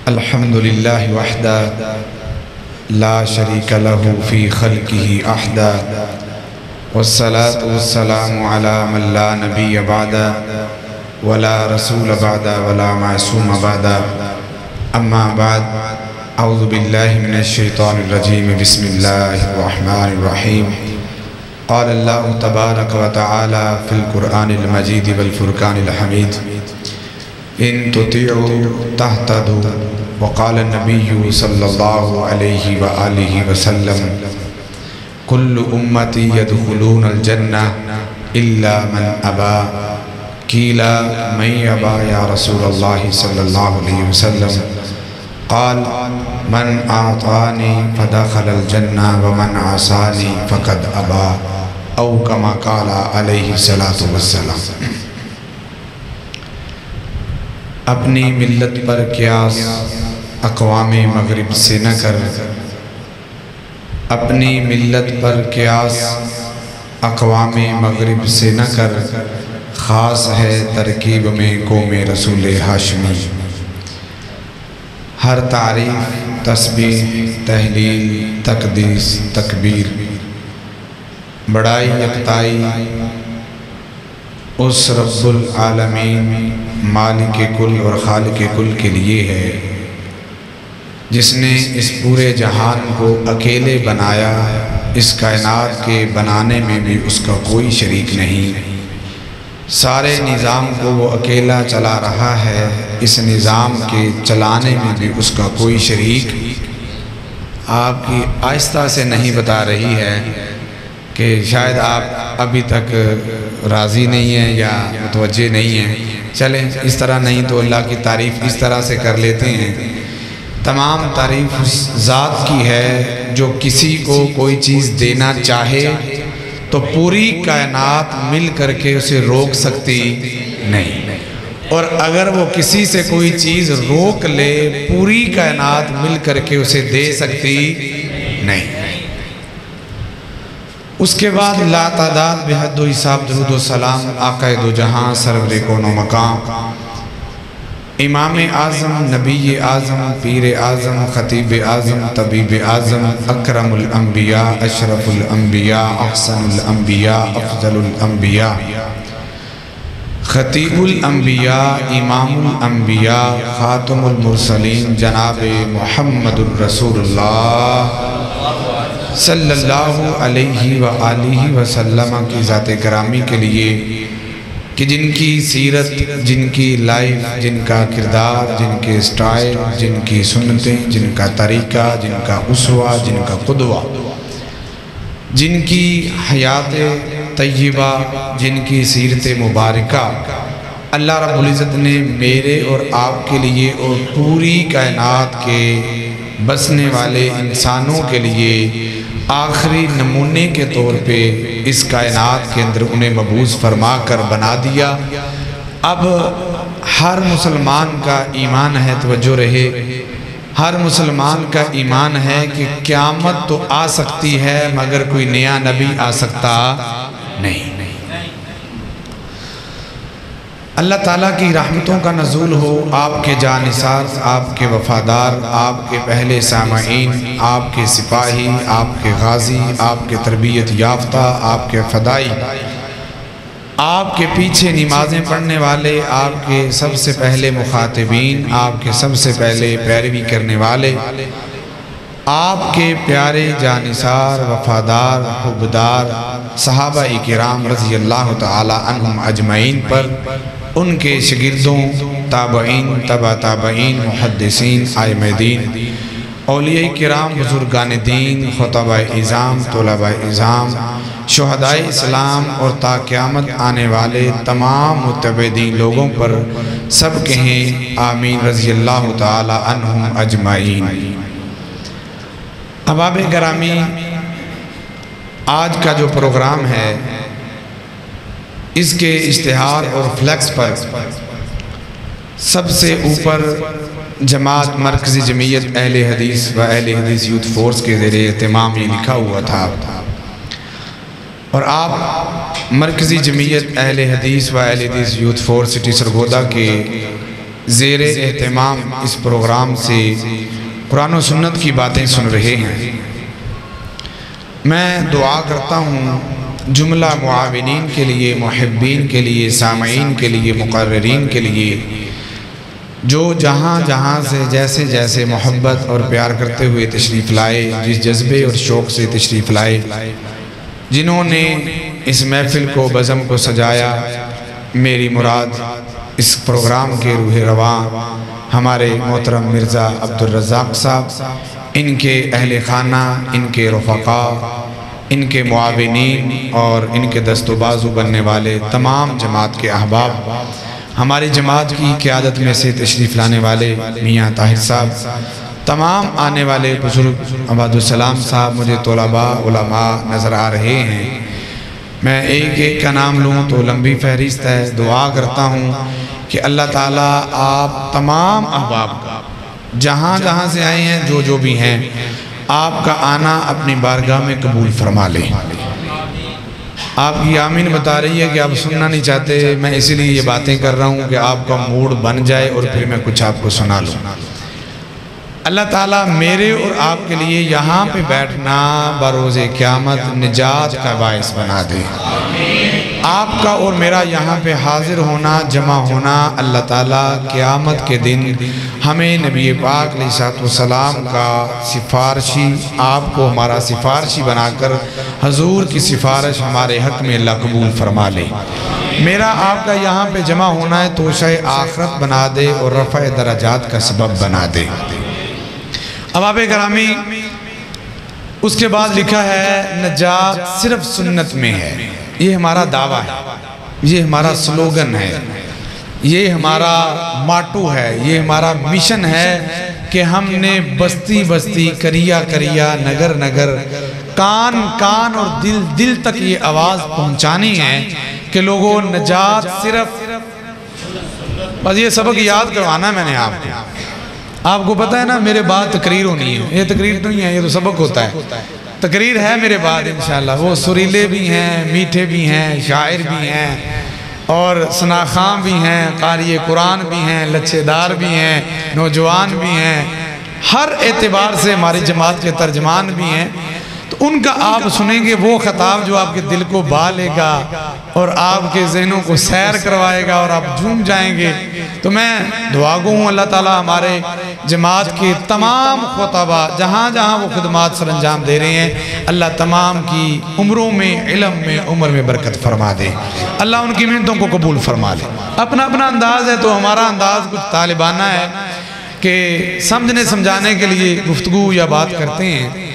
الحمد للہ وحدہ لا شریک لہ فی خلقہ احدہ والصلاة والسلام علی من لا نبی بعدہ ولا رسول بعدہ ولا معصوم بعدہ اما بعد اعوذ باللہ من الشیطان الرجیم بسم اللہ الرحمن الرحیم قال اللہ تبارک و تعالی فی القرآن المجید والفرقان الحمید ان تطیعوا تہتدوا وقال النبی صلی اللہ علیہ وآلہ وسلم کل امتی يدخلون الجنہ الا من ابا قیل من ابا یا رسول اللہ صلی اللہ علیہ وسلم قال من اعطانی فدخل الجنہ ومن عصانی فقد ابا او کما قال علیہ السلام۔ اپنی ملت پر قیاس اقوام مغرب سے نہ کر، اپنی ملت پر قیاس اقوام مغرب سے نہ کر، خاص ہے ترکیب میں قوم رسول ہاشمی۔ ہر تعریف، تسبیح، تہلیل، تقدیس، تکبیر، بڑائی، یکتائی اس رب العالمین مالک کل اور خالق کل کے لیے ہے، جس نے اس پورے جہان کو اکیلے بنایا۔ اس کائنات کے بنانے میں بھی اس کا کوئی شریک نہیں، سارے نظام کو وہ اکیلا چلا رہا ہے، اس نظام کے چلانے میں بھی اس کا کوئی شریک۔ آپ کی آہستہ سے نہیں بتا رہی ہے کہ شاید آپ ابھی تک راضی نہیں ہیں یا متوجہ نہیں ہیں، چلیں اس طرح نہیں تو اللہ کی تعریف اس طرح سے کر لیتے ہیں۔ تمام تعریف اس ذات کی ہے جو کسی کو کوئی چیز دینا چاہے تو پوری کائنات مل کر کے اسے روک سکتی نہیں، اور اگر وہ کسی سے کوئی چیز روک لے پوری کائنات مل کر کے اسے دے سکتی نہیں۔ اس کے بعد لا تعداد بے حد و حساب درود و سلام آقا دو جہاں سرور کون و مقام، امام اعظم، نبی اعظم، پیر اعظم، خطیب اعظم، طبیب اعظم، اکرم الانبیاء، اشرف الانبیاء، احسن الانبیاء، افضل الانبیاء، خطیب الانبیاء، امام الانبیاء، خاتم المرسلین، جناب محمد الرسول اللہ صلی اللہ علیہ وآلہ وسلم کی ذات گرامی کے لیے کہ جن کی سیرت، جن کی لائف، جن کا کردار، جن کے سٹائل، جن کی سنتیں، جن کا طریقہ، جن کا اسوہ، جن کا قدوہ، جن کی حیات طیبہ، جن کی سیرت مبارکہ اللہ رب العزت نے میرے اور آپ کے لیے اور پوری کائنات کے بسنے والے انسانوں کے لیے آخری نمونے کے طور پہ اس کائنات کے اندر انہیں مبعوث فرما کر بنا دیا۔ اب ہر مسلمان کا ایمان ہے، توجہ رہے، ہر مسلمان کا ایمان ہے کہ قیامت تو آ سکتی ہے مگر کوئی نیا نبی آ سکتا نہیں۔ اللہ تعالیٰ کی رحمتوں کا نزول ہو آپ کے جانثار، آپ کے وفادار، آپ کے پہلے سامعین، آپ کے سپاہی، آپ کے غازی، آپ کے تربیت یافتہ، آپ کے فدائی، آپ کے پیچھے نمازیں پڑھنے والے، آپ کے سب سے پہلے مخاطبین، آپ کے سب سے پہلے پیروی کرنے والے، آپ کے پیارے جانثار، وفادار، حبدار صحابہ کرام رضی اللہ تعالی عنہم اجمعین پر، ان کے شاگردوں، تابعین، تبع تابعین، محدثین، ائمہ دین، اولیاء کرام، بزرگان دین، خطباء اعظام، طلباء اعظام، شہداء اسلام اور تا قیامت آنے والے تمام متبعین لوگوں پر سب کہیں آمین رضی اللہ تعالی عنہم اجمعین۔ احباب گرامی، آج کا جو پروگرام ہے اس کے اشتہار اور فلیکس پر سب سے اوپر جماعت مرکزی جمعیت اہل حدیث و اہل حدیث یوتھ فورس کے زیر اہتمام یہ لکھا ہوا تھا، اور آپ مرکزی جمعیت اہل حدیث و اہل حدیث یوتھ فورس سٹی سرگودا کے زیر اہتمام اس پروگرام سے قرآن و سنت کی باتیں سن رہے ہیں، میں دعا کرتا ہوں جملہ معاونین کے لیے، محبین کے لیے، سامعین کے لیے، مقررین کے لیے، جو جہاں جہاں سے جیسے جیسے محبت اور پیار کرتے ہوئے تشریف لائے، جس جذبے اور شوق سے تشریف لائے، جنہوں نے اس محفل کو بزم کو سجایا، میری مراد اس پروگرام کے روح رواں ہمارے محترم مرزا عبدالرزاق صاحب، ان کے اہل خانہ، ان کے رفقاء، ان کے معاونین اور ان کے دست و بازو بننے والے تمام جماعت کے احباب، ہماری جماعت کی قیادت میں سے تشریف لانے والے میاں طاہر صاحب، تمام آنے والے بزرگ عباد السلام صاحب، مجھے طلباء علماء نظر آ رہے ہیں، میں ایک ایک کا نام لوں تو لمبی فہرست ہے۔ دعا کرتا ہوں کہ اللہ تعالیٰ آپ تمام احباب کا جہاں جہاں سے آئے ہیں، جو جو بھی ہیں، آپ کا آنا اپنی بارگاہ میں قبول فرما لیں۔ آپ کی آمین بتا رہی ہے کہ آپ سننا نہیں چاہتے، میں اسی لیے یہ باتیں کر رہا ہوں کہ آپ کا موڈ بن جائے اور پھر میں کچھ آپ کو سنا لوں۔ اللہ تعالیٰ میرے اور آپ کے لیے یہاں پہ بیٹھنا بروز قیامت نجات کا باعث بنا دے۔ آپ کا اور میرا یہاں پہ حاضر ہونا، جمع ہونا، اللہ تعالیٰ قیامت کے دن ہمیں نبی پاک علیہ السلام کا سفارشی، آپ کو ہمارا سفارشی بنا کر حضور کی سفارش ہمارے حق میں اللہ قبول فرما لے۔ میرا آپ کا یہاں پہ جمع ہونا ہے توشہ آخرت بنا دے اور رفع درجات کا سبب بنا دے۔ احباب گرامی، اس کے بعد لکھا ہے نجات صرف سنت میں ہے۔ یہ ہمارا دعویٰ ہے، یہ ہمارا سلوگن ہے، یہ ہمارا ماٹو ہے، یہ ہمارا مشن ہے کہ ہم نے بستی بستی، کریا کریا، نگر نگر، کان کان اور دل دل تک یہ آواز پہنچانی ہے کہ لوگوں نجات صرف، بس یہ سبق یاد کروانا ہے میں نے آپ کو پتہ ہے نا میرے بعد تقریر ہونی ہے، یہ تقریر نہیں ہے، یہ تو سبق ہوتا ہے، تقریر ہے میرے بعد انشاءاللہ۔ وہ سریلے بھی ہیں، میٹھے بھی ہیں، شاعر بھی ہیں اور ثناخام بھی ہیں، قاری قرآن بھی ہیں، لچھے دار بھی ہیں، نوجوان بھی ہیں، ہر اعتبار سے ہماری جماعت کے ترجمان بھی ہیں، تو ان کا آپ سنیں گے وہ خطاب جو آپ کے دل کو بھا لے گا اور آپ کے ذہنوں کو سیر کروائے گا اور آپ جھوم جائیں گے۔ تو میں دعا گو ہوں اللہ تعالیٰ ہمارے جماعت کے تمام خطباء جہاں جہاں وہ خدمات سر انجام دے رہے ہیں، اللہ تمام کی عمروں میں، علم میں، عمر میں برکت فرما دے، اللہ ان کی محنتوں کو قبول فرما دے۔ اپنا اپنا انداز ہے تو ہمارا انداز کچھ طالبانہ ہے کہ سمجھنے سمجھانے کے لیے گفتگو یا بات کرتے ہیں،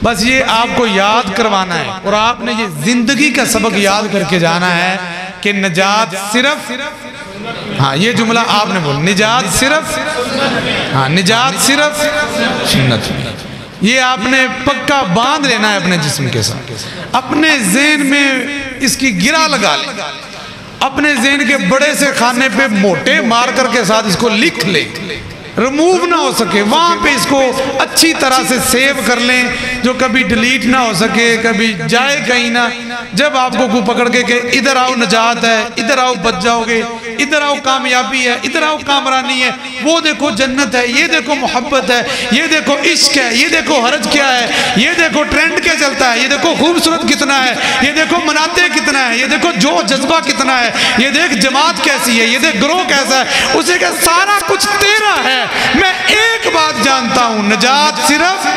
بس یہ آپ کو یاد کروانا ہے اور آپ نے یہ زندگی کا سبق یاد کر کے جانا ہے کہ نجات صرف، ہاں یہ جملہ آپ نے بول، نجات صرف، ہاں نجات صرف سنت میں، یہ آپ نے پکا باندھ لینا ہے اپنے جسم کے ساتھ، اپنے ذہن میں اس کی گرہ لگا لیں، اپنے ذہن کے بڑے سے خانے پہ موٹے مارکر کے ساتھ اس کو لکھ لیں، ریموو نہ ہو سکے، وہاں پہ اس کو اچھی طرح سے سیو کر لیں جو کبھی ڈیلیٹ نہ ہو سکے، کبھی جائے کہیں نہ۔ جب آپ کو کوئی پکڑ کے کہ ادھر آؤ نجات ہے، ادھر آؤ بچ جاؤ گے، ادھر آؤ کامیابی ہے، ادھر آؤ کامرانی ہے، وہ دیکھو جنت ہے، یہ دیکھو محبت ہے، یہ دیکھو عشق ہے، یہ دیکھو حرج کیا ہے، یہ دیکھو ٹرینڈ کیا چلتا ہے، یہ دیکھو خوبصورت کتنا ہے، یہ دیکھو مناتے کتنا ہے، یہ دیکھو جو جذبہ کتنا ہے، یہ دیکھ جماعت کیسی ہے، یہ دیکھ گروہ کیسا ہے، اسے کہ سارا کچھ تیرا ہے۔ میں ایک بات جانتا ہوں، نجات صرف،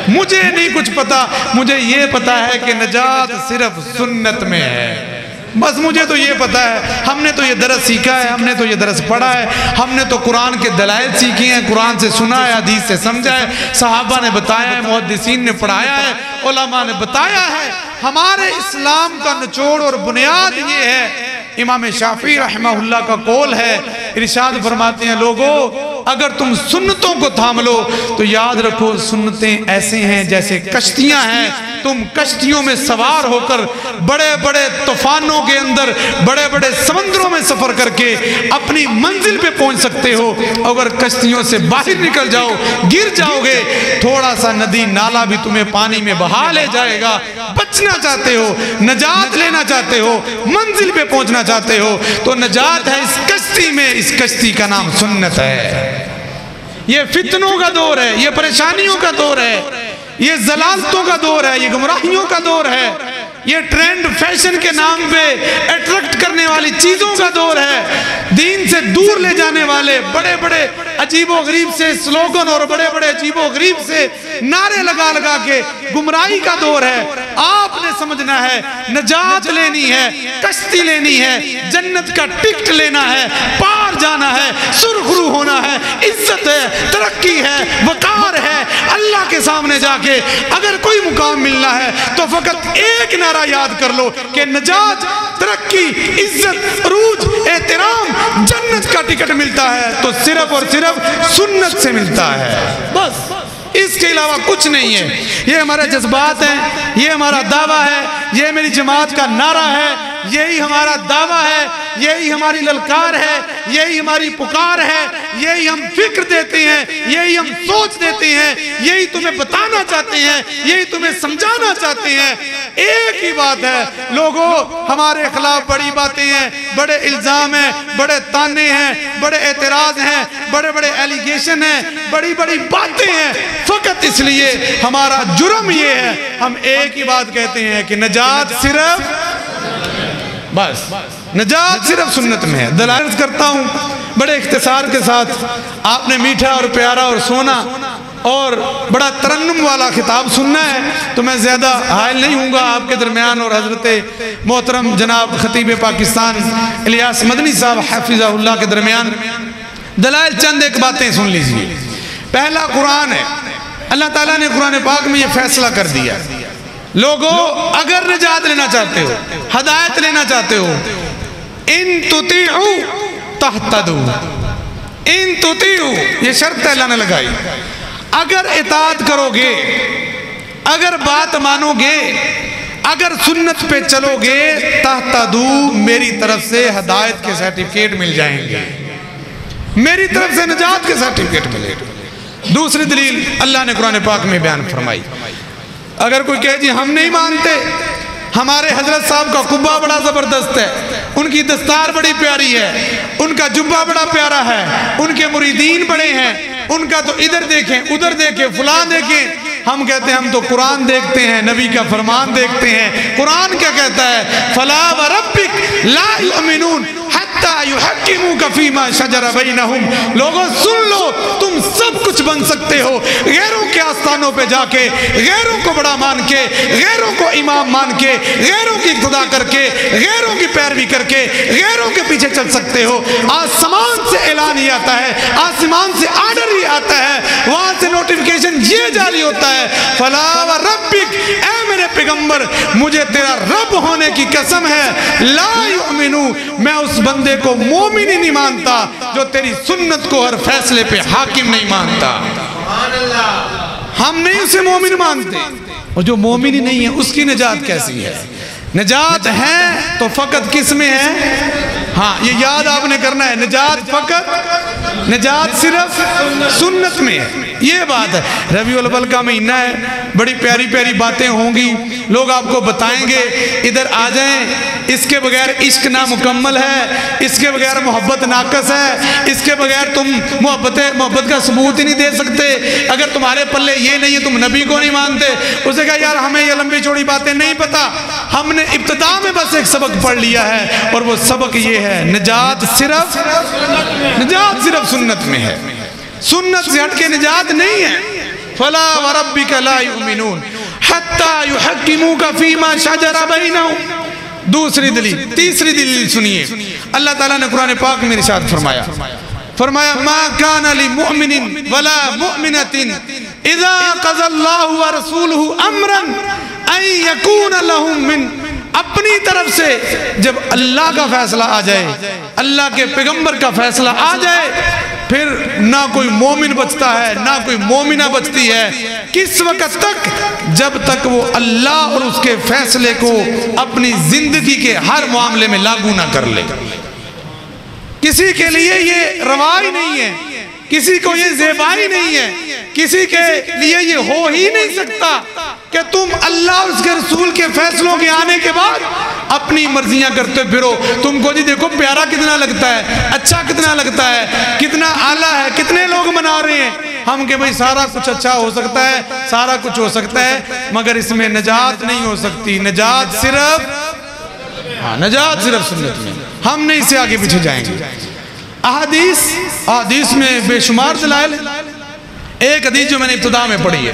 مجھے نہیں کچھ پتا، مجھے یہ پتا ہے کہ نجات صرف سنت میں ہے، بس مجھے تو یہ پتا ہے، ہم نے تو یہ درس سیکھا ہے، ہم نے تو یہ درس پڑھا ہے، ہم نے تو قرآن کے دلائل سیکھی ہیں، قرآن سے سنا ہے، حدیث سے سمجھا ہے، صحابہ نے بتایا ہے، محدثین نے پڑھایا ہے، علماء نے بتایا ہے۔ ہمارے اسلام کا نچوڑ اور بنیاد یہ ہے، امام شافعی رحمہ اللہ کا قول ہے، ارشاد فرماتے ہیں لوگو اگر تم سنتوں کو تھام لو تو یاد رکھو سنتیں ایسے ہیں جیسے کشتیاں ہیں، تم کشتیوں میں سوار ہو کر بڑے بڑے طوفانوں کے اندر بڑے بڑے سمندروں میں سفر کر کے اپنی منزل پہ پہنچ سکتے ہو، اگر کشتیوں سے باہر نکل جاؤ گر جاؤ گے، تھوڑا سا ندی نالا بھی تمہیں پانی میں بہا لے جائے گا، بچنا چاہتے ہو، نجات لینا چاہتے ہو، منزل پہ پہنچنا چاہتے ہو، تو نجات ہے اس کشتی میں. اس کشتی کا نام سنت ہے. یہ فتنوں کا دور ہے، یہ پریشانیوں کا دور ہے، یہ ضلالتوں کا دور ہے، یہ گمراہیوں کا دور ہے، یہ ٹرینڈ فیشن کے نام پہ اٹریکٹ کرنے والی چیزوں کا دور ہے، دین سے دور لے جانے والے بڑے بڑے عجیب و غریب سے سلوگن اور بڑے بڑے عجیب و غریب سے نعرے لگا لگا کے گمراہی کا دور ہے. آپ نے سمجھنا ہے نجات لینی ہے، کشتی لینی ہے، جنت کا ٹکٹ لینا ہے، پار جانا ہے، سرخرو ہونا ہے، عزت ہے، ترقی ہے، وقار ہے. اللہ کے سامنے جا کے اگر کوئی مقام ملنا ہے تو فقط ایک نعرہ یاد کر لو کہ نجات، ترقی، عزت، عروج، احترام، جنت کا ٹکٹ ملتا ہے تو صرف اور صرف سنت سے ملتا ہے. بس اس کے علاوہ کچھ نہیں ہے. یہ ہمارے جذبات ہیں، یہ ہمارا دعویٰ ہے، یہ میری جماعت کا نعرہ ہے، یہی ہمارا دعویٰ ہے، یہی ہماری للکار ہے، یہی ہماری پکار ہے، یہی ہم فکر دیتے ہیں، یہی ہم سوچ دیتے ہیں، یہی تمہیں بتانا چاہتے ہیں، یہی تمہیں سمجھانا چاہتے ہیں. ایک ہی بات ہے لوگوں، ہمارے خلاف بڑی باتیں ہیں، بڑے الزام ہیں، بڑے تانے ہیں، بڑے اعتراض ہیں، بڑے بڑے ایلیگیشن ہیں، بڑی بڑی باتیں ہیں. فقط اس لیے ہمارا جرم یہ ہے، ہم ایک ہی بات کہتے ہیں کہ نجات صرف، بس نجات صرف سنت میں ہے. دلائل کرتا ہوں بڑے اختصار کے ساتھ. آپ نے میٹھا اور پیارا اور سونا اور بڑا ترنم والا خطاب سننا ہے تو میں زیادہ حائل نہیں ہوں گا آپ کے درمیان اور حضرت محترم جناب خطیب پاکستان الیاس مدنی صاحب حفظہ اللہ کے درمیان. دلائل چند ایک باتیں سن لیجئے. پہلا قرآن ہے. اللہ تعالیٰ نے قرآن پاک میں یہ فیصلہ کر دیا، لوگوں اگر نجات لینا چاہتے ہو، ہدایت لینا چاہتے ہو، ان تطیعوا تہتدوا. ان تطیعوا، یہ شرط اللہ نے لگائی، اگر اطاعت کرو گے، اگر بات مانو گے، اگر سنت پہ چلو گے، تہتدوا، میری طرف سے ہدایت کے سرٹیفکیٹ مل جائیں گے، میری طرف سے نجات کے سرٹیفکیٹ ملے گا. دوسری دلیل اللہ نے قرآن پاک میں بیان فرمائی. اگر کوئی کہے جی ہم نہیں مانتے، ہمارے حضرت صاحب کا قبہ بڑا زبردست ہے، ان کی دستار بڑی پیاری ہے، ان کا جبہ بڑا پیارا ہے، ان کے مریدین بڑے ہیں، ان کا تو ادھر دیکھیں ادھر دیکھیں فلاں دیکھیں. ہم کہتے ہیں ہم تو قرآن دیکھتے ہیں، نبی کا فرمان دیکھتے ہیں. قرآن کیا کہتا ہے؟ فَلَا وَرَبِّكَ لَا يُؤْمِنُونَ حَتَّى يُحَكِّمُوكَ فِي مَا شَجَرَ بَيْنَهُمْ. لوگوں سن لو، تم سب کچھ بن سکتے ہو غیروں کے آستانوں پہ جا کے، غیروں کو بڑا مان کے، غیروں کو امام مان کے، غیروں کی اقتداء کر کے، غیروں کی پیروی کر کے، غیروں کے پیچھے چل سکتے ہو. آسمان سے اعلان ہی آتا ہے، آسمان سے آرڈر ہی آتا ہے، وہاں سے نوٹیفیکیشن یہ جاری ہوتا ہے. فَلَا وَرَبِّكَ، اے میرے پیغمبر مجھے تیرا رب ہونے کی قسم ہے، لا یؤمنو، میں اس بندے کو مومن ہی نہیں مانتا جو تیری سنت کو ہر فیصلے پہ حاکم نہیں مانتا. ہم نہیں اسے مومن مانتے، اور جو مومن ہی نہیں ہے اس کی نجات کیسی ہے؟ نجات ہے تو فقط کس میں ہے؟ ہاں یہ یاد آپ نے کرنا ہے، نجات فقط، نجات صرف سنت میں ہے. یہ بات ہے. ربیع الاول کا مہینہ ہے، بڑی پیاری پیاری باتیں ہوں گی، لوگ آپ کو بتائیں گے ادھر آ جائیں، اس کے بغیر عشق نامکمل ہے، اس کے بغیر محبت ناقص ہے، اس کے بغیر تم محبت کا ثبوت ہی نہیں دے سکتے. اگر تمہارے پلے یہ نہیں ہے تم نبی کو نہیں مانتے. اسے کہا یار ہمیں یہ لمبی چوڑی باتیں نہیں پتا، ہم نے ابتدا میں بس ایک سبق پڑھ لیا ہے اور وہ سبق یہ ہے، نجات صرف سنت میں ہے. سنت سے ہٹ کے نجات نہیں ہے. فَلَا وَرَبِّكَ لَا يُؤْمِنُونَ حَتَّى يُحَكِّمُوكَ فِي مَا شَجَرَ بَيْنَهُمْ. دوسری دلیل. تیسری دلیل سنیے. اللہ تعالیٰ نے قرآن پاک میں ارشاد فرمایا مَا كَانَ لِمُؤْمِنٍ وَلَا مُؤْمِنَةٍ إِذَا قَضَى اللَّهُ وَرَسُولُهُ أَمْرًا أَن يَكُونَ لَهُم مِّن. اپنی طرف سے جب اللہ کا فیصلہ آ جائے، اللہ کے پیغمبر کا فیصلہ آ جائے، پھر نہ کوئی مومن بچتا ہے نہ کوئی مومنہ بچتی ہے. کس وقت تک؟ جب تک وہ اللہ اور اس کے فیصلے کو اپنی زندگی کے ہر معاملے میں لاگو نہ کر لے. کسی کے لیے یہ روائی نہیں ہے، کسی کو یہ زیبائی نہیں ہے، کسی کے لیے یہ ہو ہی نہیں سکتا کہ تم اللہ اور اس کے رسول کے فیصلوں کے آنے کے بعد اپنی مرضیاں کرتے پھرو. تم کو جی دیکھو پیارا کتنا لگتا ہے, اچھا کتنا لگتا ہے, کتنا اعلیٰ ہے, کتنے لوگ منا رہے ہیں. ہم کہ بھئی سارا کچھ اچھا ہو سکتا ہے, سارا کچھ ہو سکتا ہے, مگر اس میں نجات نہیں ہو سکتی. نجات صرف سنت میں. ہم نہیں اسے آگے پیچھے جائیں گے. احادیث میں بے شمار دلائل. ایک حدیث جو میں نے ابتدا میں پڑھی ہے,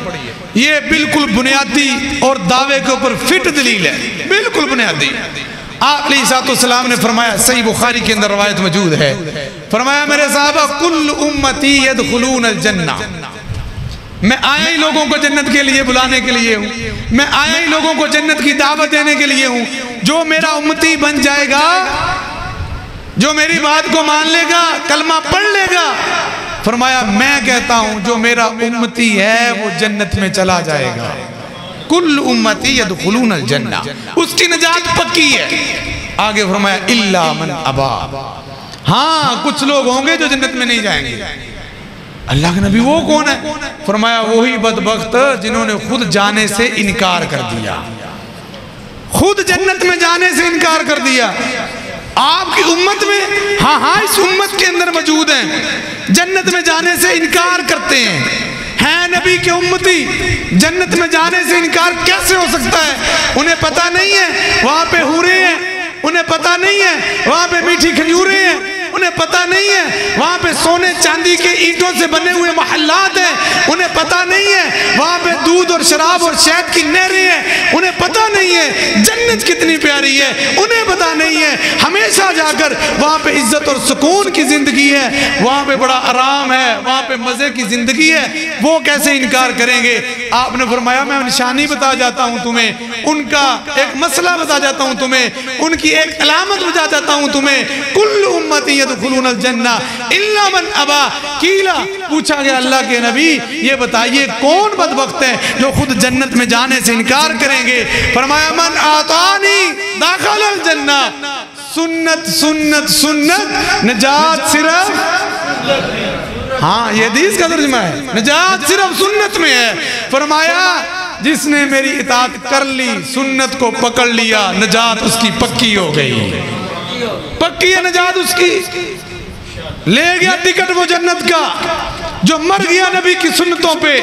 یہ بالکل بنیادی اور دعوے کے اوپر فٹ دلیل ہے, بالکل بنیادی. آپ علیہ السلام نے فرمایا, صحیح بخاری کے اندر روایت موجود ہے, فرمایا میرے صحابہ کل امتی یدخلون الجنہ. میں آیا ہی لوگوں کو جنت کے لیے بلانے کے لیے ہوں, میں آیا ہی لوگوں کو جنت کی دعوت دینے کے لیے ہوں. جو میرا امتی بن جائے گا, جو میری بات کو مان لے گا, کلمہ پڑھ لے گا, فرمایا میں کہتا ہوں جو میرا امتی ہے وہ جنت میں چلا جائے گا. کل امتی یدخلون الجنہ, اس کی نجات پکی ہے. آگے فرمایا الا من ابا, ہاں کچھ لوگ ہوں گے جو جنت میں نہیں جائیں گے. اللہ کے نبی وہ کون ہے؟ فرمایا وہی بدبخت جنہوں نے خود جانے سے انکار کر دیا, خود جنت میں جانے سے انکار کر دیا. آپ کی امت میں ہاں اس امت کے اندر موجود ہیں جنت میں جانے سے انکار کرتے ہیں نبی کے امتی. جنت میں جانے سے انکار کیسے ہو سکتا ہے؟ انہیں پتہ نہیں ہے وہاں پہ حوریں ہیں, انہیں پتہ نہیں ہے وہاں پہ میٹھی کھجوریں ہیں, انہیں پتہ نہیں ہے وہاں پہ سونے چاندی کے اینٹوں سے بنے ہوئے محلات ہیں, انہیں پتہ نہیں ہے وہاں پہ دودھ اور شراب اور شہد کی نہریں ہیں, انہیں پتہ نہیں ہے جنت کتنی پیاری ہے, انہیں پتہ نہیں ہے ہمیشہ جا کر وہاں پہ عزت اور سکون کی زندگی ہے, وہاں پہ بڑا آرام ہے, وہاں پہ مزے کی زندگی ہے. وہ کیسے انکار کریں گے؟ آپ نے فرمایا میں نشانی بتا جاتا ہوں تمہیں, ان کا ایک مسئلہ بتا جاتا ہوں تمہیں, ان کی ایک علامت بتا جاتا ہوں تمہیں. کل امتی یدخلون الجنہ الا من ابا. قیلا, پوچھا گیا اللہ کے نبی یہ بتائیے کون بدبخت ہے جو خود جنت میں جانے سے انکار کریں گے؟ فرمایا من آتانی داخل الجنہ. سنت سنت سنت, نجات صرف, ہاں یہ حدیث کا ترجمہ ہے, نجات صرف سنت میں ہے. فرمایا جس نے میری اطاعت کر لی, سنت کو پکڑ لیا, نجات اس کی پکی ہو گئی, پکی ہے نجات اس کی. لے گیا ٹکٹ وہ جنت کا. جو مر گیا نبی کی سنتوں پہ,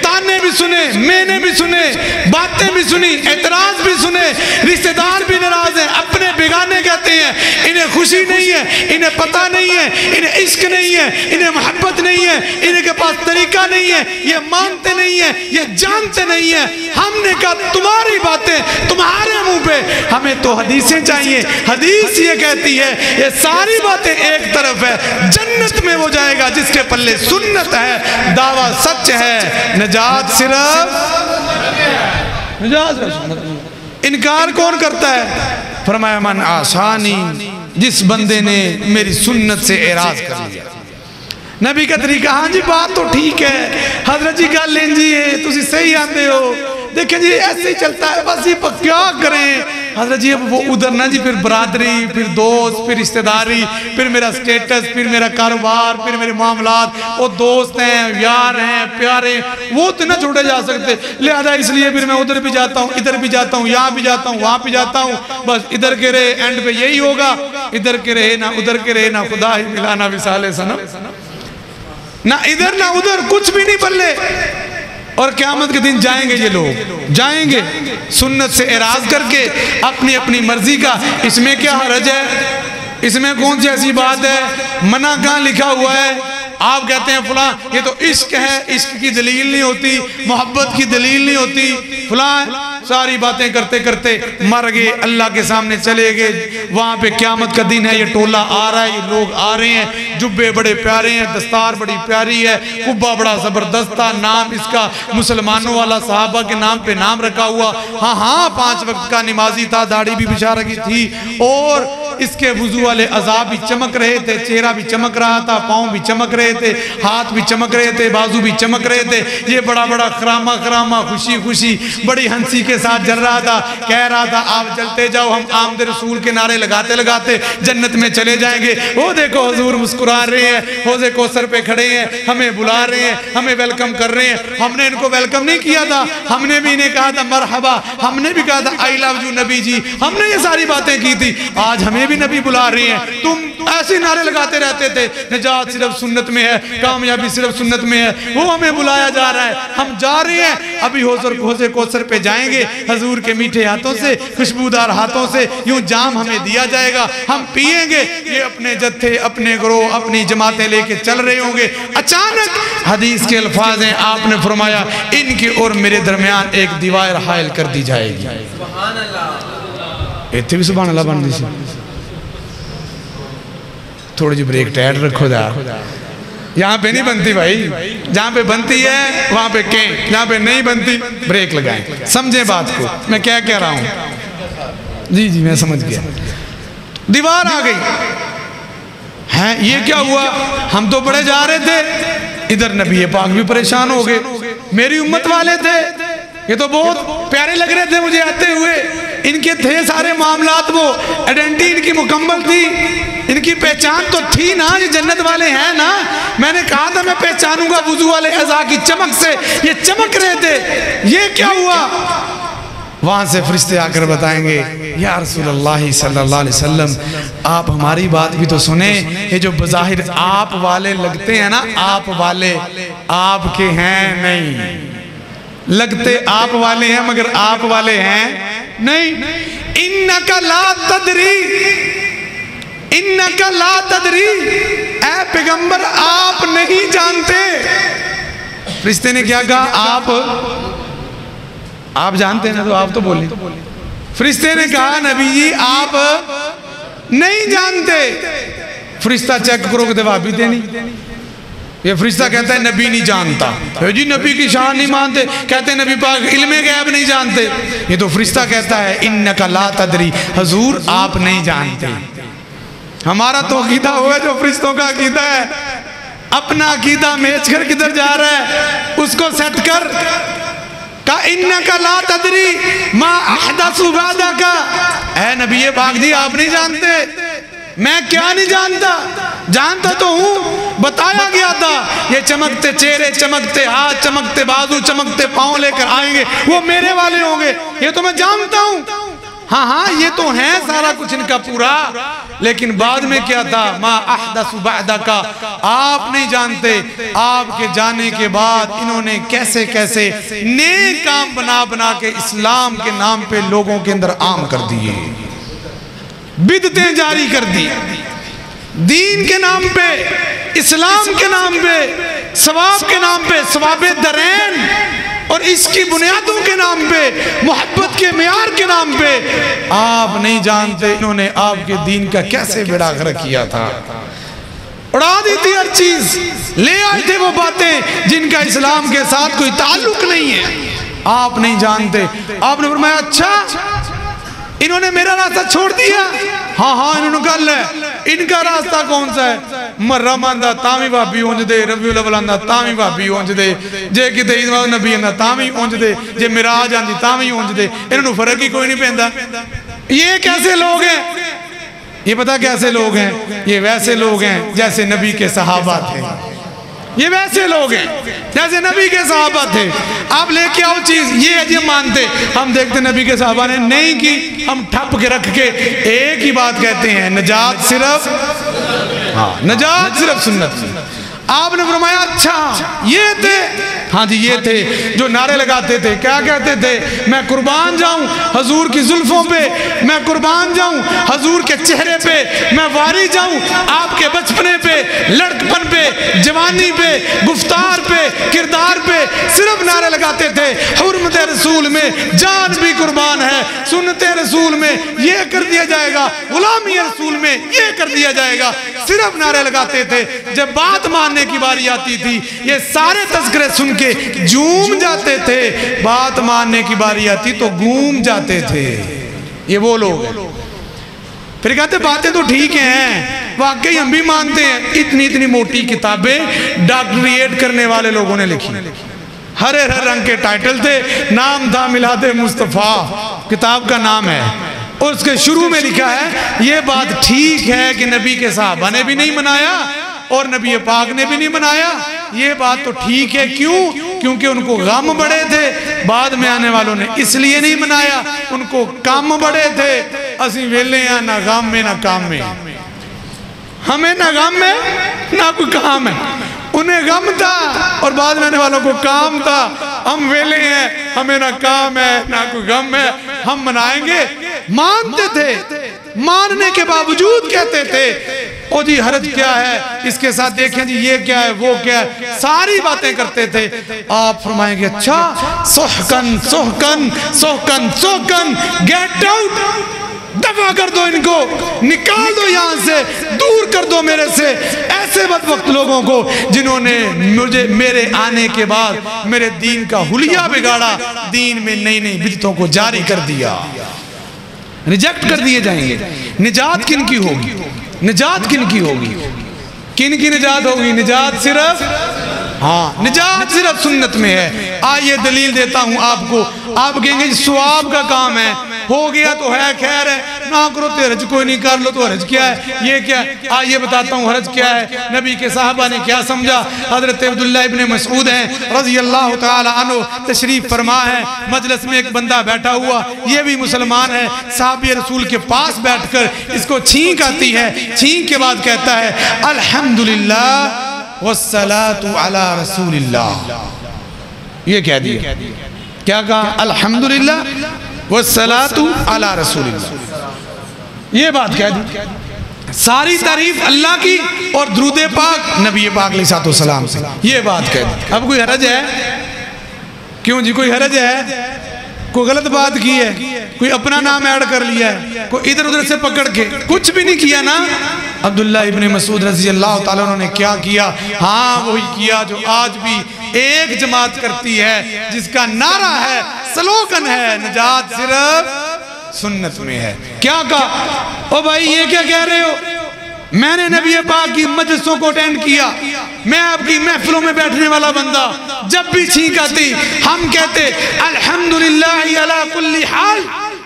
تانے بھی سنے, مینے بھی سنے, باتیں بھی سنی, اعتراض بھی سنے, رشتہ دار بھی ناراض ہیں, اپنے بیگانے کہتے ہیں, انہیں خوشی نہیں ہے, انہیں پتہ نہیں ہے, انہیں عشق نہیں ہے, انہیں محبت نہیں ہے, انہیں کے پاس طریقہ نہیں ہے, یہ مانتے نہیں ہیں, یہ جانتے نہیں ہیں. ہم نے کہا تمہاری باتیں تمہارے منہ پہ, ہمیں تو حدیثیں چاہیے. حدیث یہ کہتی ہے یہ ساری باتیں ایک طرف ہے, جنت میں وہ جائے گا جس کے پلے سنت ہے, دعویٰ سچ ہے, نجات صرف, انکار کون کرتا ہے؟ فرمایا من آسانی, جس بندے نے میری سنت سے اعراض کر لیا. نبی کا طریقہ, ہاں جی بات تو ٹھیک ہے, حضرت جی گل لیں جی تسی صحیح آتے ہو, دیکھیں جی ایسے ہی چلتا ہے, بس یہ کیا کریں حضرت جی, اب وہ ادھر نہ جی, پھر برادری, پھر دوست, پھر رشتہ داری, پھر میرا سٹیٹس, پھر میرا کاروبار, پھر میرے معاملات, وہ دوست ہیں, یار ہیں, پیارے, وہ تو نہ چھوڑے جا سکتے. لہذا اس لیے پھر میں ادھر بھی جاتا ہوں, ادھر بھی جاتا ہوں, یہاں بھی جاتا ہوں, وہاں بھی جاتا ہوں, بس ادھر کے رہے, اینڈ پہ یہی ہوگا, ادھر کے رہے نہ ادھر کے رہے, نہ خدا ہی ملا نہ وصال صنم, نہ ادھر نہ ادھر, کچھ بھی نہیں پلے. اور قیامت کے دن جائیں گے یہ لوگ, جائیں گے سنت سے اعراض کر کے اپنی اپنی مرضی کا. اس میں کیا حرج ہے؟ اس میں کون سی ایسی بات ہے؟ منع کہاں لکھا ہوا ہے؟ آپ کہتے ہیں فلاں یہ تو عشق ہے, عشق کی دلیل نہیں ہوتی, محبت کی دلیل نہیں ہوتی, فلاں ساری باتیں کرتے کرتے مر گئے, اللہ کے سامنے چلے گئے. وہاں پہ قیامت کا دن ہے, یہ ٹولہ آ رہا ہے, یہ لوگ آ رہے ہیں, جبے بڑے پیارے ہیں, دستار بڑی پیاری ہے, قبہ بڑا زبردست تھا, نام اس کا مسلمانوں والا, صحابہ کے نام پہ نام رکھا ہوا, ہاں 5 وقت کا نمازی تھا, داڑھی بھی بچھا رکھی تھی, اور اس کے وضو والے اعضاء بھی چمک رہے تھے، چہرہ بھی چمک رہا تھا، پاؤں بھی چمک رہے تھے، ہاتھ بھی چمک رہے تھے، بازو بھی چمک رہے تھے. یہ بڑا بڑا خرامہ خرامہ خوشی خوشی بڑی ہنسی کے ساتھ جل رہا تھا. کہہ رہا تھا آپ جلتے جاؤ، ہم آمد رسول کے نعرے لگاتے لگاتے جنت میں چلے جائیں گے. وہ دیکھو حضور مسکرا رہے ہیں، حوض کوثر پہ کھڑے ہیں، ہمیں بلا رہے ہیں، ہمیں ویلکم کر رہے ہیں. ہم نے ان کو ویلکم نہیں کیا تھا، ہم نے بھی انہیں کہا تھا مرحبا، ہم نے بھی کہا تھا I love you نبی جی، ہم نے یہ ساری باتیں کی تھی. آج ہمیں بھی نبی بلا رہے ہیں. تم ایسے نعرے لگاتے رہتے تھے نجات صرف سنت میں ہے، کامیابی صرف سنت میں ہے. وہ ہمیں بلایا جا رہا ہے، ہم جا رہے ہیں. ابھی حوض کوثر پہ جائیں گے، حضور کے میٹھے ہاتھوں سے، خوشبودار ہاتھوں سے یوں جام ہمیں دیا جائے گا، ہم پیئیں گے. یہ اپنے جتھے، اپنے گروہ، اپنی جماعتیں لے کے چل رہے ہوں گے. اچانک حدیث کے الفاظ ہیں، آپ نے فرمایا ان کی اور میرے درمیان ایک دیوار حائل کر دی جائے گی. سبحان اللہ. ایتھے بھی سبحان اللہ بن دی سی. تھوڑی جی بریک ٹائٹ رکھو دا. یہاں پہ نہیں بنتی بھائی، جہاں پہ بنتی ہے وہاں پہ کہیں، جہاں پہ نہیں بنتی بریک لگائیں. سمجھیں بات کو میں کیا کہہ رہا ہوں. جی جی میں سمجھ گیا. دیوار آ گئی ہیں. یہ کیا ہوا؟ ہم تو بڑے جا رہے تھے، ادھر نبی پاک بھی پریشان ہو گئے. میری امت والے تھے، یہ تو بہت پیارے لگ رہے تھے مجھے آتے ہوئے. ان کے تھے سارے معاملات، وہ ایڈنٹی ان کی مکمل تھی، ان کی پہچان تو تھی نا، یہ جنت والے ہیں نا. میں نے کہا تھا میں پہچانوں گا وضو والے اعضاء کی چمک سے. یہ چمک رہے تھے. یہ کیا ہوا؟ وہاں سے فرشتے آ کر بتائیں گے یا رسول اللہ صلی اللہ علیہ وسلم آپ ہماری بات بھی تو سنیں. یہ جو بظاہر آپ والے لگتے ہیں نا، آپ والے آپ کے ہیں نہیں، لگتے آپ والے ہیں مگر آپ والے ہیں نہیں. انکا لا تدری، انکا لا تدری، اے پیغمبر آپ نہیں جانتے. فرشتے نے کیا کہا؟ آپ جانتے ہیں نا، تو آپ تو بولیں. فرشتے نے کہا نبی جی آپ نہیں جانتے. فرشتہ چیک کرو کہ دوا بھی دینی. یہ فرشتہ کہتا ہے نبی نہیں جانتا. جی نبی کی شان نہیں مانتے، کہتے ہیں نبی پاک علم غیب نہیں جانتے. یہ تو فرشتہ کہتا ہے انکا لا تدری، حضور آپ نہیں جانتے. ہمارا تو عقیدہ ہوا جو فرشتوں کا عقیدہ ہے. اپنا عقیدہ میچ کر کدھر جا رہا ہے، اس کو سیٹ کر. کہا انکا لا تدری ما احدث بعدک، اے نبی پاک جی آپ نہیں جانتے. میں کیا نہیں جانتا؟ جانتا تو ہوں، بتایا گیا تھا یہ چمکتے چہرے، چمکتے ہاتھ، چمکتے بازو، چمکتے پاؤں لے کر آئیں گے، وہ میرے والے ہوں گے. یہ تو میں جانتا ہوں. ہاں ہاں یہ تو ہیں سارا کچھ ان کا پورا. لیکن بعد میں کیا تھا؟ ما احدث بعدک، آپ نہیں جانتے آپ کے جانے کے بعد انہوں نے کیسے کیسے نیک کام بنا بنا کے اسلام کے نام پہ لوگوں کے اندر عام کر دیے، بدعتیں جاری کر دی. دین کے نام پہ، اسلام کے نام پہ، ثواب کے نام پہ، ثواب درین اور اس کی بنیادوں کے نام پہ، محبت کے معیار کے نام پہ. آپ نہیں جانتے انہوں نے آپ کے دین کا کیسے بیڑا غرق کیا تھا. اڑا دی تھی ہر چیز، لے آئے تھے وہ باتیں جن کا اسلام کے ساتھ کوئی تعلق نہیں ہے. آپ نہیں جانتے. آپ نے فرمایا اچھا انہوں نے میرا راستہ چھوڑ دیا. ہاں ہاں انہوں نے کہا لے ان کا راستہ کون سا ہے؟ مرمان دا تامی بابی اونج دے، ربیع الاول دا تامی بابی اونج دے، جے کتے عید نبی دا تامی اونج دے، جے مراج آندی تامی اونج دے. انہوں نے فرق ہی کوئی نہیں پہندا. یہ کیسے لوگ ہیں؟ یہ پتہ کیسے لوگ ہیں؟ یہ ویسے لوگ ہیں جیسے نبی کے صحابہ تھے. یہ ویسے لوگ ہیں جیسے نبی کے صحابہ تھے. آپ لے کے آؤ چیز، یہ عجیب مانتے. ہم دیکھتے نبی کے صحابہ نے نہیں کی، ہم ٹھپ کے رکھ کے ایک ہی بات کہتے ہیں نجات صرف، نجات صرف سنت. آپ نے فرمایا اچھا یہ تھے. ہاں جی یہ تھے جو نعرے لگاتے تھے. کیا کہتے تھے؟ میں قربان جاؤں حضور کی زلفوں پہ، میں قربان جاؤں حضور کے چہرے پہ، میں واری جاؤں آپ کے بچپنے پہ، لڑکپن پہ، جوانی پہ، گفتار پہ، کردار پہ. صرف نعرے لگاتے تھے حرمت رسول میں جان بھی قربان ہے، سنت رسول میں یہ کر دیا جائے گا، غلامی رسول میں یہ کر دیا جائے گا. صرف نعرے لگاتے تھے. جب بات ماننے کی باری آتی تھی یہ سارے تذکرے سن کے جھوم جاتے تھے، بات ماننے کی باری آتی تو گھوم جاتے تھے. یہ وہ لوگ ہیں. پھر کہتے باتیں تو ٹھیک ہیں، واقعی ہم بھی مانتے ہیں، اتنی موٹی کتابیں ڈاکٹریٹ کرنے والے لوگوں نے لکھی، ہر رنگ کے ٹائٹل تھے، نام تھا میلاد مصطفیٰ، کتاب کا نام ہے، اور اس کے شروع میں لکھا ہے یہ بات ٹھیک ہے کہ نبی کے صحابہ نے بھی نہیں منایا اور نبی پاک نے بھی نہیں منایا، یہ بات تو ٹھیک ہے، کیوں؟ کیونکہ ان کو غم بڑے تھے، بعد میں آنے والوں نے اس لیے نہیں منایا، ان کو کام بڑے تھے، اسی ویلے ہیں نہ غم میں نہ کام میں، ہمیں نہ غم میں نہ کوئی کام ہے، انہیں غم تھا اور بعد میں آنے والوں کو کام تھا، ہم ویلے ہیں، ہمیں نہ کام ہے نہ کوئی غم ہے، ہم منائیں گے، مانتے تھے، ماننے کے باوجود کہتے تھے او جی حرج کیا ہے، اس کے ساتھ دیکھیں جی یہ کیا ہے وہ کیا ہے، ساری باتیں کرتے تھے۔ آپ فرمائیں گے اچھا سحقن سحقن سحقن سحقن، گیٹ آؤٹ، دفع کر دو ان کو، نکال دو یہاں سے، دور کر دو میرے سے، ایسے بدبخت لوگوں کو جنہوں نے مجھے میرے آنے کے بعد میرے دین کا حلیہ بگاڑا، دین میں نئی بدعتوں کو جاری کر دیا، ریجیکٹ کر دیے جائیں گے۔ نجات کن کی ہوگی؟ نجات کن کی ہوگی؟ کن کی نجات ہوگی؟ نجات صرف نجات صرف سنت میں ہے۔ آئیے دلیل دیتا ہوں آپ کو، آپ کہیں گے ثواب کا کام ہے، ہو گیا تو ہے خیر ہے، نہ کرو تو حرج کوئی نہیں، کر لو تو حرج کیا ہے، یہ کیا ہے؟ آئیے بتاتا ہوں حرج کیا ہے، نبی کے صحابہ نے کیا سمجھا۔ حضرت عبداللہ ابن مسعود ہیں رضی اللہ تعالی عنہ، تشریف فرما ہے، مجلس میں ایک بندہ بیٹھا ہوا، یہ بھی مسلمان ہے، صحابی رسول کے پاس بیٹھ کر اس کو چھینک آتی ہے، چھینک کے بعد کہتا ہے الحمدللہ والصلاة علی رسول اللہ، یہ کہہ دیا، کیا کہا؟ الحمدللہ والصلاة علی رسول اللہ، یہ بات کہہ دی، ساری تعریف اللہ کی اور درود پاک نبی پاک علیہ السلام سے، یہ بات کہہ دی۔ اب کوئی حرج ہے؟ کیوں جی کوئی حرج ہے؟ کوئی غلط بات کی ہے؟ کوئی اپنا نام ایڈ کر لیا ہے؟ کوئی ادھر ادھر سے پکڑ کے کچھ بھی نہیں کیا نا؟ عبداللہ ابن مسعود رضی اللہ تعالیٰ عنہ نے کیا کیا؟ ہاں وہی کیا جو آج بھی ایک جماعت کرتی ہے، جس کا نعرہ ہے، سلوگن ہے، نجات صرف سنت میں ہے۔ کیا کہا؟ او بھائی یہ کیا کہہ رہے ہو؟ میں نے نبی پاک کی مجلسوں کو اٹینڈ کیا، میں آپ کی محفلوں میں بیٹھنے والا بندہ، جب بھی چھینک آتی ہم کہتے الحمدللہ علی کل حال،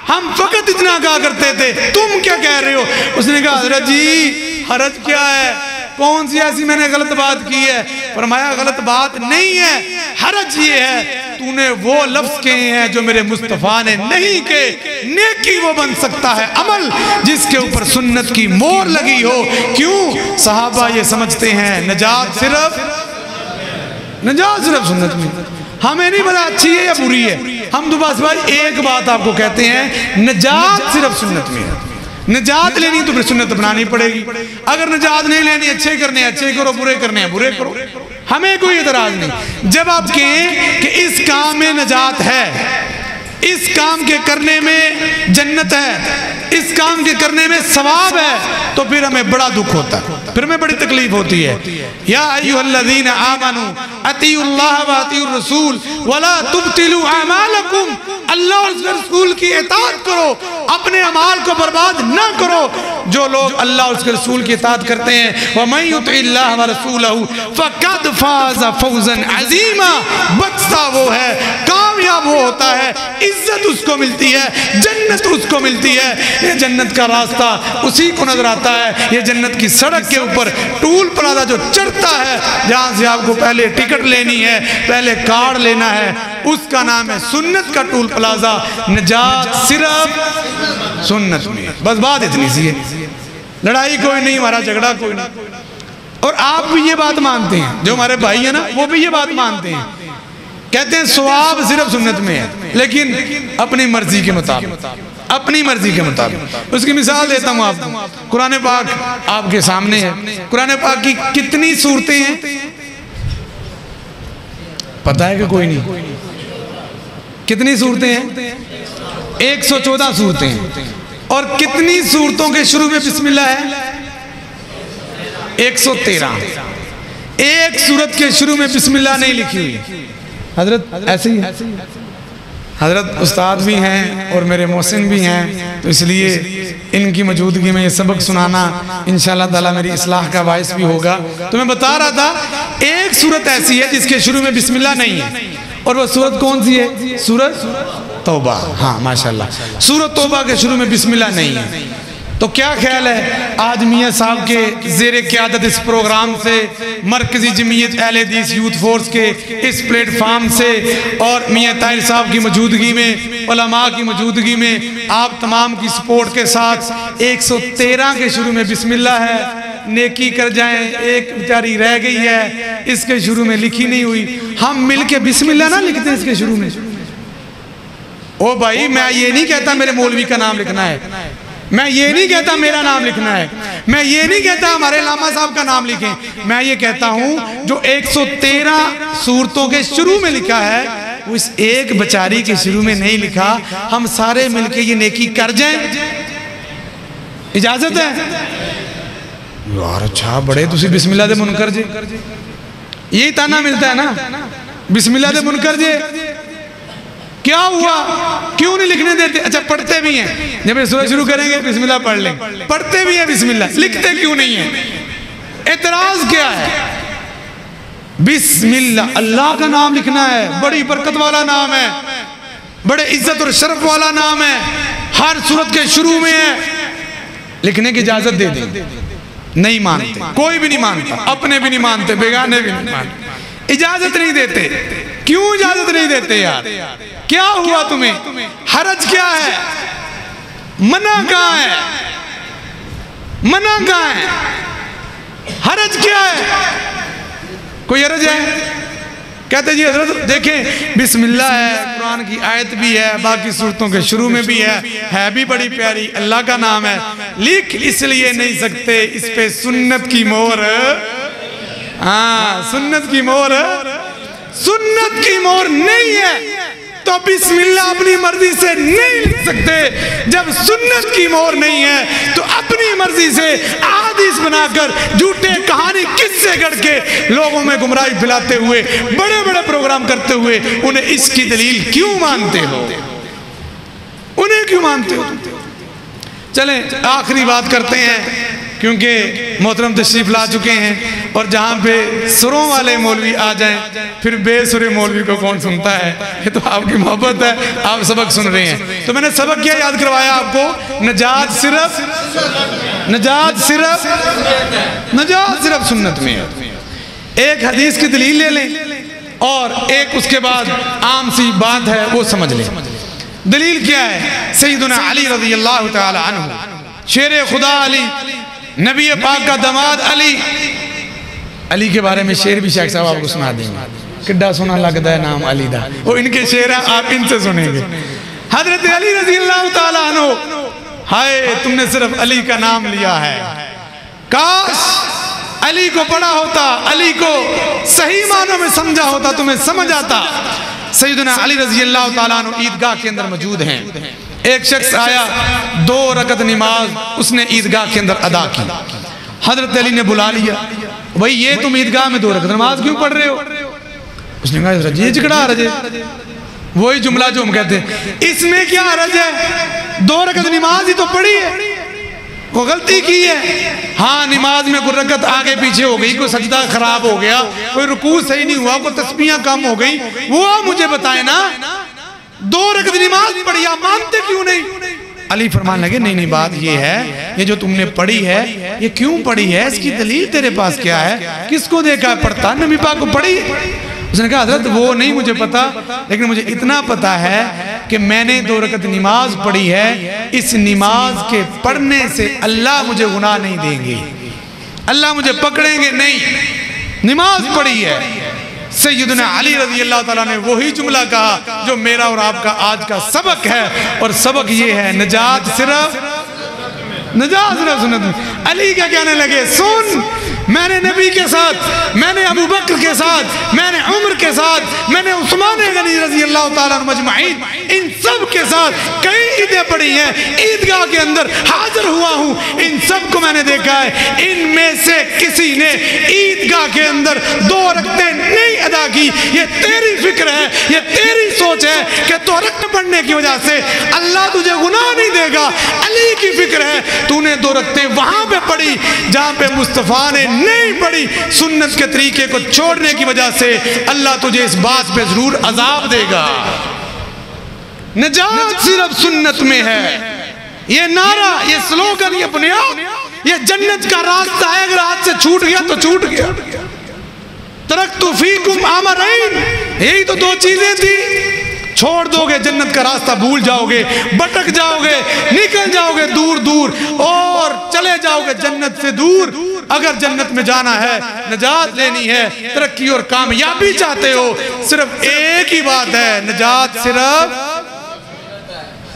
ہم فقط اتنا کہا کرتے تھے، تم کیا کہہ رہے ہو؟ اس نے کہا حضرت جی حرج کیا ہے، کون سی ایسی میں نے غلط بات کی ہے؟ فرمایا غلط بات نہیں ہے، حرج یہ ہے تو نے وہ لفظ کہے ہیں جو میرے مصطفیٰ نے نہیں کہے۔ نیکی وہ بن سکتا ہے عمل جس کے اوپر سنت کی مور لگی ہو۔ کیوں؟ صحابہ یہ سمجھتے ہیں نجات صرف سنت میں، ہمیں نہیں پتا اچھی ہے یا بری ہے، ہم تو بس بھائی ایک بات آپ کو کہتے ہیں، نجات صرف سنت میں ہے۔ نجات لینی تو پھر سنت اپنانی پڑے گی، اگر نجات نہیں لینی اچھے کرنے اچھے کرو، برے کرنے برے کرو، ہمیں کوئی اعتراض نہیں۔ جب آپ کہیں کہ اس کام میں نجات ہے، اس کام کے کرنے میں جنت ہے، اس کام کے کرنے میں ثواب ہے، تو پھر ہمیں بڑا دکھ ہوتا ہے، پھر ہمیں بڑی تکلیف ہوتی ہے۔ یا ایھا الذین آمنوا اطیعوا اللہ واطیعوا الرسول ولا تبطلوا اعمالکم، اللہ اور اس کے رسول کی اطاعت کرو، اپنے اعمال کو برباد نہ کرو۔ جو لوگ اللہ اور اس کے رسول کی اطاعت کرتے ہیں وَمَن يُطِعِ اللَّهَ وَرَسُولَهُ فَقَدْ فَازَ فَوْزًا عَظِيمًا، بچتا وہ ہے، کامیاب وہ ہوتا ہے، عزت اس کو ملتی ہے، جنت اس کو ملتی ہے۔ یہ جنت کا راستہ اسی کو نظر آتا ہے، یہ جنت کی سڑک کے اوپر ٹول پلازا جو چڑھتا ہے، جہاں سے آپ کو پہلے ٹکٹ لینی ہے، پہلے کارڈ لینا ہے، اس کا نام ہے سنت کا ٹول پلازا۔ نجات صرف سنت میں، بس بات اتنی سی ہے، لڑائی کوئی نہیں، ہمارا جھگڑا کوئی نہیں۔ اور آپ بھی یہ بات مانتے ہیں، جو ہمارے بھائی ہیں نا وہ بھی یہ بات مانتے ہیں، کہتے ہیں ثواب صرف سنت میں ہے، لیکن اپنی مرضی کے مطابق، اپنی مرضی کے مطابق۔ اس کی مثال دیتا ہوں آپ کو، قرآن پاک آپ کے سامنے ہے، قرآن پاک کی کتنی سورتیں ہیں پتہ ہے کہ کوئی نہیں؟ کتنی سورتیں ہیں؟ 114 سورتیں ہیں، اور کتنی سورتوں کے شروع میں بسم اللہ ہے؟ 113۔ ایک سورت کے شروع میں بسم اللہ نہیں لکھی ہوئی۔ حضرت ایسے ہی حضرت استاد بھی ہیں اور میرے محسن بھی ہیں، تو اس لیے ان کی موجودگی میں یہ سبق سنانا انشاءاللہ تعالیٰ میری اصلاح کا باعث بھی ہوگا. تو میں بتا رہا تھا ایک سورت ایسی ہے جس کے شروع میں بسم اللہ نہیں ہے، اور وہ سورت کون سی ہے؟ سورت توبہ. ہاں ماشاءاللہ، سورت توبہ کے شروع میں بسم اللہ نہیں ہے. تو کیا خیال ہے آج میاں صاحب کے زیر قیادت اس پروگرام سے، مرکزی جمعیت اہل حدیث یوتھ فورس کے اس پلیٹ فارم سے، اور میاں طاہر صاحب کی موجودگی میں، علماء کی موجودگی میں، آپ تمام کی سپورٹ کے ساتھ 113 کے شروع میں بسم اللہ ہے. نیکی کر جائیں، ایک بیچاری رہ گئی ہے اس کے شروع میں لکھی نہیں ہوئی. ہم مل کے بسم اللہ نہ لکھتے ہیں اس کے شروع میں. او بھائی میں یہ نہیں کہتا میرے مولوی کا نام لکھنا ہے، میں یہ نہیں کہتا میرا نام لکھنا ہے، میں یہ نہیں کہتا ہمارے علامہ صاحب کا نام لکھیں. میں یہ کہتا ہوں جو 113 سورتوں کے شروع میں لکھا ہے وہ اس ایک بچاری کے شروع میں نہیں لکھا. ہم سارے مل کے یہ نیکی کر جائیں، اجازت ہے؟ یار اچھا بڑے تسی بسم اللہ دے منکر جے، یہی تانا ملتا ہے نا، بسم اللہ دے منکر جے. کیا ہوا؟ کیوں نہیں لکھنے دیتے؟ اچھا پڑھتے بھی ہیں، جب یہ سورہ شروع کریں گے بسم اللہ پڑھ لیں، پڑھتے بھی ہیں بسم اللہ، لکھتے کیوں نہیں ہیں؟ اعتراض کیا ہے؟ بسم اللہ، اللہ کا نام لکھنا ہے، بڑی برکت والا نام ہے، بڑے عزت اور شرف والا نام ہے، ہر سورت کے شروع میں ہے. لکھنے کی اجازت دے دیں. نہیں مانتے، کوئی بھی نہیں مانتا، اپنے بھی نہیں مانتے، بیگانے بھی نہیں مانتے، اجازت نہیں دیتے. کیوں اجازت نہیں دیتے یار؟ کیا ہوا تمہیں؟ حرج کیا ہے؟ منع کہاں ہے؟ منع کہاں ہے؟ حرج کیا ہے؟ کوئی حرج ہے؟ کہتے جی حضرت دیکھیں بسم اللہ ہے، قرآن کی آیت بھی ہے، باقی سورتوں کے شروع میں بھی ہے بھی بڑی پیاری، اللہ کا نام ہے، لکھ اس لیے نہیں سکتے، اس پہ سنت کی مہر. ہاں سنت کی مہر، سنت کی مہر نہیں ہے تو بسم اللہ اپنی مرضی سے نہیں لکھ سکتے. جب سنت کی مہر نہیں ہے تو اپنی مرضی سے احادیث بنا کر جھوٹے کہانی قصے گڑھ کے لوگوں میں گمراہی پھیلاتے ہوئے بڑے بڑے پروگرام کرتے ہوئے انہیں اس کی دلیل کیوں مانتے ہو؟ انہیں کیوں مانتے ہو؟ چلیں آخری بات کرتے ہیں کیونکہ محترم تشریف لا چکے ہیں، اور جہاں پہ سروں والے مولوی آ جائیں پھر بے سرے مولوی کو کون سنتا ہے؟ یہ تو آپ کی محبت ہے، آپ سبق سن رہے ہیں. تو میں نے سبق کیا یاد کروایا آپ کو؟ نجات صرف سنت میں ہے. ایک حدیث کی دلیل لے لیں اور ایک اس کے بعد عام سی بات ہے وہ سمجھ لیں. دلیل کیا ہے؟ سیدنا علی رضی اللہ تعالی عنہ، شیر خدا علی، نبی پاک کا داماد علی. علی کے بارے میں شعر بھی شیخ صاحب آپ کو سنا دیں گے، کڈا سونا لگتا ہے نام علی دا، وہ ان کے شعر ہیں، آپ ان سے سنیں گے. حضرت علی رضی اللہ تعالیٰ عنہ، ہائے تم نے صرف علی کا نام لیا ہے، کاش علی کو پڑھا ہوتا، علی کو صحیح معنوں میں سمجھا ہوتا، تمہیں سمجھ آتا. سیدنا علی رضی اللہ تعالیٰ عنہ عیدگاہ کے اندر موجود ہیں. ایک شخص آیا، 2 رکعت نماز اس نے عیدگاہ کے اندر ادا کی. حضرت علی نے بلا لیا، بھئی یہ تم عیدگاہ میں 2 رکعت نماز کیوں پڑھ رہے ہو؟ اس نے کہا حضرت یہ جھگڑا حرج ہے. وہی جملہ جو ہم کہتے ہیں، اس میں کیا حرج ہے؟ 2 رکعت نماز ہی تو پڑھی ہے، وہ غلطی کی ہے. ہاں نماز میں کوئی رکعت آگے پیچھے ہو گئی، کوئی سجدہ خراب ہو گیا، کوئی رکوع صحیح نہیں ہوا، کوئی تسبیحاں کم ہو گئی، وہ مجھے بتائیں نا. 2 رکعت نماز پڑھی، آپ مانتے کیوں نہیں؟ علی فرمان لگے نہیں بات یہ ہے، یہ جو تم نے پڑھی ہے یہ کیوں پڑھی ہے، اس کی دلیل تیرے پاس کیا ہے، کس کو دیکھا پڑھتا؟ نبی پاک کو پڑھی. اس نے کہا حضرت وہ نہیں مجھے پتا، لیکن مجھے اتنا پتا ہے کہ میں نے 2 رکعت نماز پڑھی ہے، اس نماز کے پڑھنے سے اللہ مجھے گناہ نہیں دیں گے، اللہ مجھے پکڑیں گے نہیں، نماز پڑھی ہے. سیدنا علی رضی اللہ تعالیٰ نے وہی جملہ کہا جو میرا اور آپ کا آج کا سبق ہے، اور سبق یہ ہے نجات صرف سنت میں. علی کیا کہنے لگے؟ سن، میں نے نبی کے ساتھ، میں نے ابو بکر کے ساتھ، میں نے عمر کے ساتھ، میں نے عثمان غنی رضی اللہ تعالیٰ عنہ مجمعین، ان سب کے ساتھ کئی عیدیں پڑھی ہیں، عیدگاہ کے اندر حاضر ہوا ہوں، ان سب کو میں نے دیکھا ہے، ان میں سے کسی نے عیدگاہ کے اندر 2 رکعتیں نہیں ادا کی، یہ تیری فکر ہے، یہ تیری سوچ ہے کہ تو رکعت پڑھنے کی وجہ سے اللہ تجھے گناہ نہیں دے گا۔ علی کی فکر ہے تو نے 2 رکعتیں وہاں پہ پڑھی جہاں پہ مصطفیٰ نے نہیں پڑھی، سنت کے طریقے کو چھوڑنے کی وجہ سے اللہ تجھے اس بات پہ ضرور عذاب دے گا۔ نجات صرف سنت میں ہے۔ یہ نعرہ، یہ سلوگن، یہ بنیاد، یہ جنت کا راستہ ہے، اگر ہاتھ سے چھوٹ گیا تو چھوٹ گیا۔ ترکت فیکم امرین، یہی تو 2 چیزیں تھی، چھوڑ دو گے جنت کا راستہ، بھول جاؤ گے، بٹک جاؤ گے، نکل جاؤ گے دور دور اور چلے جاؤ گے جنت سے دور۔ اگر جنت میں جانا ہے، نجات لینی ہے، ترقی اور کامیابی چاہتے ہو، صرف ایک ہی بات ہے، نجات صرف۔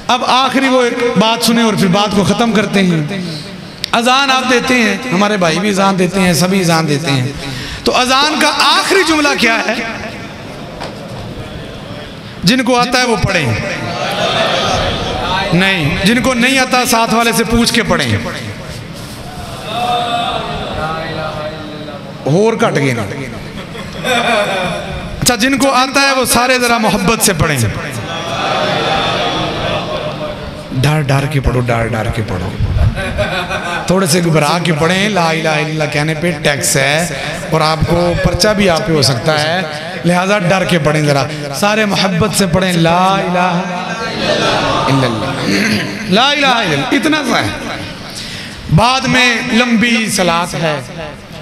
اب آخری وہ ایک بات سنیں اور پھر بات کو ختم کرتے ہیں۔ اذان آپ دیتے ہیں، ہمارے بھائی بھی اذان دیتے ہیں، سبھی اذان دیتے ہیں، تو اذان کا آخری جملہ کیا ہے؟ جن کو آتا ہے وہ پڑھیں، نہیں جن کو نہیں آتا ساتھ والے سے پوچھ کے پڑھیں، اور کٹ گئے نا۔ اچھا جن کو آتا ہے وہ سارے ذرا محبت سے پڑھیں، ڈر ڈر کے پڑھو، ڈر ڈر کے پڑھو، تھوڑے سے گھبرا کے پڑھیں۔ لا الہ الا اللہ کہنے پہ ٹیکس ہے اور آپ کو پرچہ بھی آپ پہ ہو سکتا ہے، لہٰذا ڈر کے پڑھیں، ذرا سارے محبت سے پڑھیں۔ لا الہ الا اللہ، لا الہ الا اللہ، اتنا سا ہے۔ بعد میں لمبی صلاۃ ہے،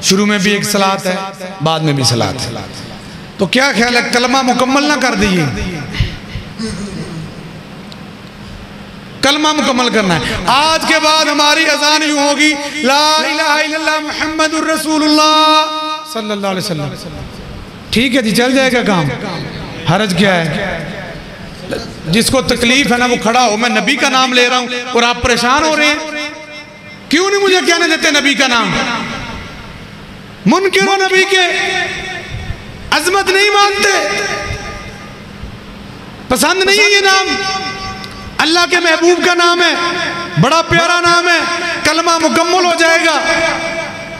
شروع میں بھی ایک صلاۃ ہے، بعد میں بھی صلاۃ ہے۔ تو کیا خیال ہے کلمہ مکمل نہ کر دیئے؟ کلمہ مکمل کرنا ہے۔ آج کے بعد ہماری اذان یوں ہوگی، لا الہ الا اللہ محمد الرسول اللہ صلی اللہ علیہ وسلم۔ ٹھیک ہے جی، چل جائے گا کام، حرج کیا ہے؟ جس کو تکلیف ہے نا وہ کھڑا ہو، میں نبی کا نام لے رہا ہوں اور آپ پریشان ہو رہے ہیں، کیوں نہیں مجھے کہنے دیتے نبی کا نام؟ منکر و نبی کے عظمت نہیں مانتے، پسند نہیں ہے یہ نام، اللہ کے محبوب کا نام ہے، بڑا پیارا نام ہے، کلمہ مکمل ہو جائے گا،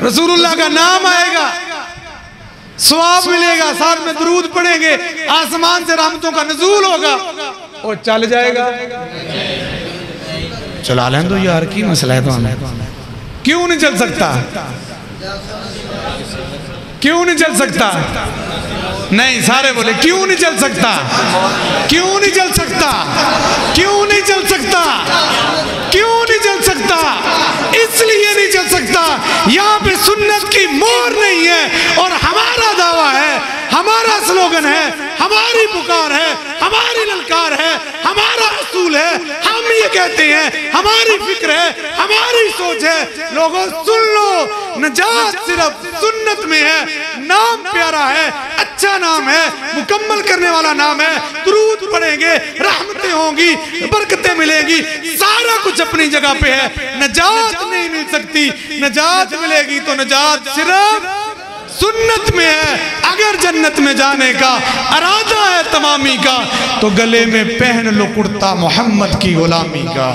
رسول اللہ کا نام آئے گا، ثواب ملے گا، ساتھ میں درود پڑھیں گے، آسمان سے رحمتوں کا نزول ہوگا اور چل جائے گا۔ چلا لیں تو یار کی مسئلہ ہے تو ہمیں، کیوں نہیں چل سکتا؟ کیوں نہیں چل سکتا؟ نہیں سارے بولے کیوں نہیں چل سکتا؟ کیوں نہیں چل سکتا؟ کیوں نہیں چل سکتا؟ کیوں نہیں چل سکتا؟ اس لیے نہیں چل سکتا، یہاں پہ سنت کی مور نہیں ہے اور ہمارا دعویٰ ہے، ہمارا سلوگن ہے، ہماری پکار ہے، ہماری للکار ہے، ہمارا اصول ہے، ہم یہ کہتے ہیں، ہماری فکر ہے، ہماری سوچ ہے۔ لوگوں سن لو، نجات صرف سنت میں ہے، نام پیارا ہے، اچھا نام ہے، مکمل کرنے والا نام ہے، درود پڑھیں گے، رحمتیں ہوں گی، برکتیں ملیں گی، سارا کچھ اپنی جگہ پہ ہے۔ نجات نہیں مل سکتی، نجات ملے گی تو نجات صرف سنت میں ہے۔ اگر جنت میں جانے کا ارادہ ہے تمامی کا تو گلے میں پہن لو کرتا محمد کی غلامی کا۔